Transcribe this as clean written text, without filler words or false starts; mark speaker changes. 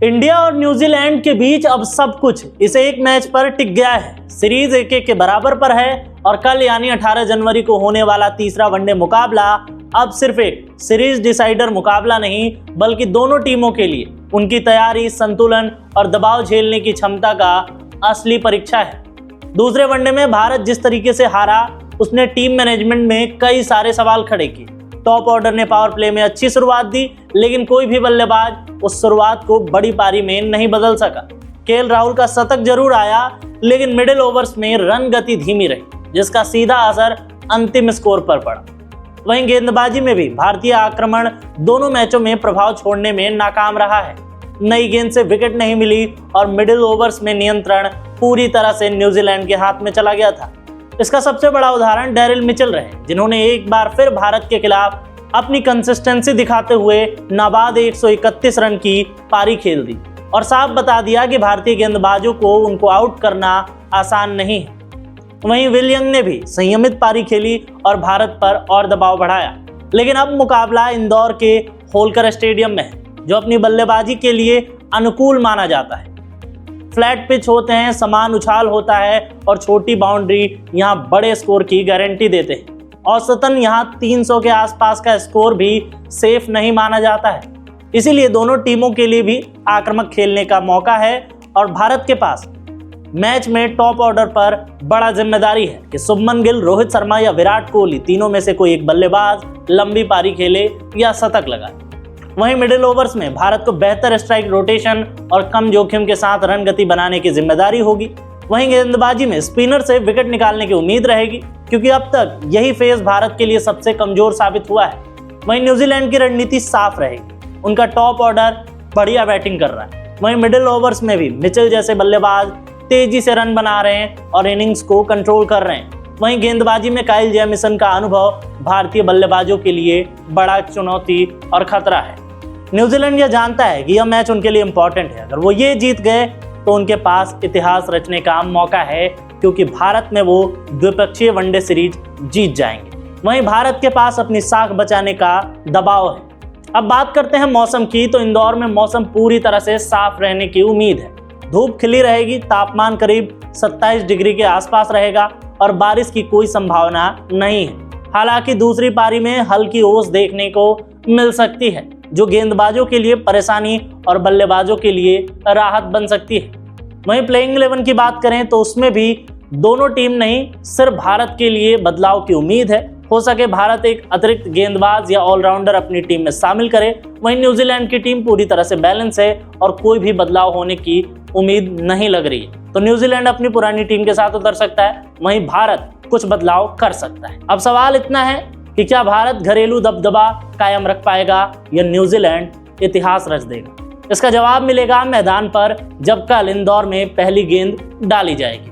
Speaker 1: India और New Zealand के बीच अब सब कुछ इस एक मैच पर टिक गया है। सीरीज 1-1 के बराबर पर है और कल यानी 18 जनवरी को होने वाला तीसरा वनडे मुकाबला अब सिर्फ एक सीरीज डिसाइडर मुकाबला नहीं, बल्कि दोनों टीमों के लिए उनकी तैयारी, संतुलन और दबाव झेलने की क्षमता का असली परीक्षा है। दूसरे वनडे में भारत जिस तरीके से हारा, उसने टीम मैनेजमेंट में कई सारे सवाल खड़े किए। टॉप ऑर्डर ने पावर प्ले में अच्छी शुरुआत दी, लेकिन कोई भी बल्लेबाज उस शुरुआत को बड़ी पारी में नहीं बदल सका। केएल राहुल का शतक जरूर आया, लेकिन मिडिल ओवर्स में रन गति धीमी रही, जिसका सीधा असर अंतिम स्कोर पर पड़ा। वहीं गेंदबाजी में भी भारतीय आक्रमण दोनों मैचों में प्रभाव छोड़ने में नाकाम रहा है। नई गेंद से विकेट नहीं मिली और मिडिल ओवर्स में नियंत्रण पूरी तरह से न्यूजीलैंड के हाथ में चला गया था। इसका सबसे बड़ा उदाहरण डेरिल मिचेल रहे, जिन्होंने एक बार फिर भारत के खिलाफ अपनी कंसिस्टेंसी दिखाते हुए नाबाद 131 रन की पारी खेल दी और साफ बता दिया कि भारतीय गेंदबाजों को उनको आउट करना आसान नहीं है। वहीं विलियंग ने भी संयमित पारी खेली और भारत पर और दबाव बढ़ाया, लेकिन अब मुकाबला इंदौर के होलकर स्टेडियम में है, जो अपनी बल्लेबाजी के लिए अनुकूल माना जाता है। फ्लैट पिच होते हैं, समान उछाल होता है और छोटी बाउंड्री यहाँ बड़े स्कोर की गारंटी देते हैं। औसतन यहाँ 300 के आसपास का स्कोर भी सेफ नहीं माना जाता है। इसीलिए दोनों टीमों के लिए भी आक्रामक खेलने का मौका है और भारत के पास मैच में टॉप ऑर्डर पर बड़ा जिम्मेदारी है कि शुभमन गिल, रोहित शर्मा या विराट कोहली तीनों में से कोई एक बल्लेबाज लंबी पारी खेले या शतक लगाए। वहीं मिडिल ओवर्स में भारत को बेहतर स्ट्राइक रोटेशन और कम जोखिम के साथ रन गति बनाने की जिम्मेदारी होगी। वहीं गेंदबाजी में स्पिनर से विकेट निकालने की उम्मीद रहेगी, क्योंकि अब तक यही फेज भारत के लिए सबसे कमजोर साबित हुआ है। वहीं न्यूजीलैंड की रणनीति साफ रहेगी, उनका टॉप ऑर्डर बढ़िया बैटिंग कर रहा है। वहीं मिडिल ओवर्स में भी मिचेल जैसे बल्लेबाज तेजी से रन बना रहे हैं और इनिंग्स को कंट्रोल कर रहे हैं। वहीं गेंदबाजी में काइल जेमिसन का अनुभव भारतीय बल्लेबाजों के लिए बड़ा चुनौती और खतरा है। न्यूजीलैंड यह जानता है कि यह मैच उनके लिए इंपॉर्टेंट है। अगर वो ये जीत गए तो उनके पास इतिहास रचने का मौका है, क्योंकि भारत में वो द्विपक्षीय वनडे सीरीज जीत जाएंगे। वहीं भारत के पास अपनी साख बचाने का दबाव है। अब बात करते हैं मौसम की, तो इंदौर में मौसम पूरी तरह से साफ रहने की उम्मीद है। धूप खिली रहेगी, तापमान करीब 27 डिग्री के आसपास रहेगा और बारिश की कोई संभावना नहीं है। हालांकि दूसरी पारी में हल्की ओस देखने को मिल सकती है, जो गेंदबाजों के लिए परेशानी और बल्लेबाजों के लिए राहत बन सकती है। वहीं प्लेइंग 11 की बात करें तो उसमें भी दोनों टीम नहीं, सिर्फ भारत के लिए बदलाव की उम्मीद है। हो सके भारत एक अतिरिक्त गेंदबाज या ऑलराउंडर अपनी टीम में शामिल करे। वहीं न्यूजीलैंड की टीम पूरी तरह से बैलेंस है और कोई भी बदलाव होने की उम्मीद नहीं लग रही है। तो न्यूजीलैंड अपनी पुरानी टीम के साथ उतर सकता है, वहीं भारत कुछ बदलाव कर सकता है। अब सवाल इतना है कि क्या भारत घरेलू दबदबा कायम रख पाएगा या न्यूजीलैंड इतिहास रच देगा? इसका जवाब मिलेगा मैदान पर, जब कल इंदौर में पहली गेंद डाली जाएगी।